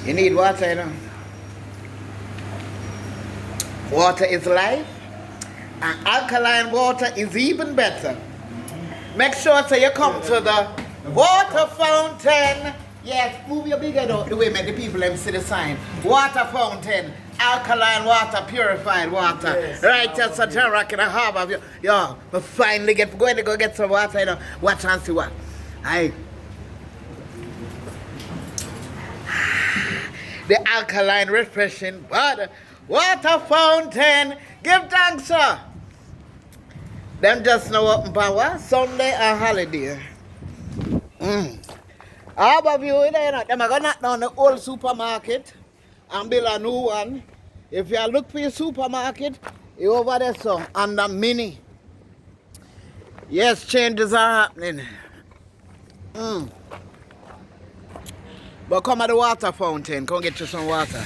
You need water, you know. Water is life, and alkaline water is even better. Make sure so you come to the water fountain. Yes, move your big head out the way, make the people them see the sign. Water fountain, alkaline water, purified water. Yes. Right, just such a rock in a harbor. Yo, we finally going to go get some water, you know. Watch and see what. The alkaline refreshing water fountain. Give thanks, sir. Them just know open power, Sunday or holiday. How about you, you know, them are going to knock down the old supermarket and build a new one. If you look for your supermarket, you over there, so, and the mini. Yes, changes are happening. But come at the water fountain, come get you some water.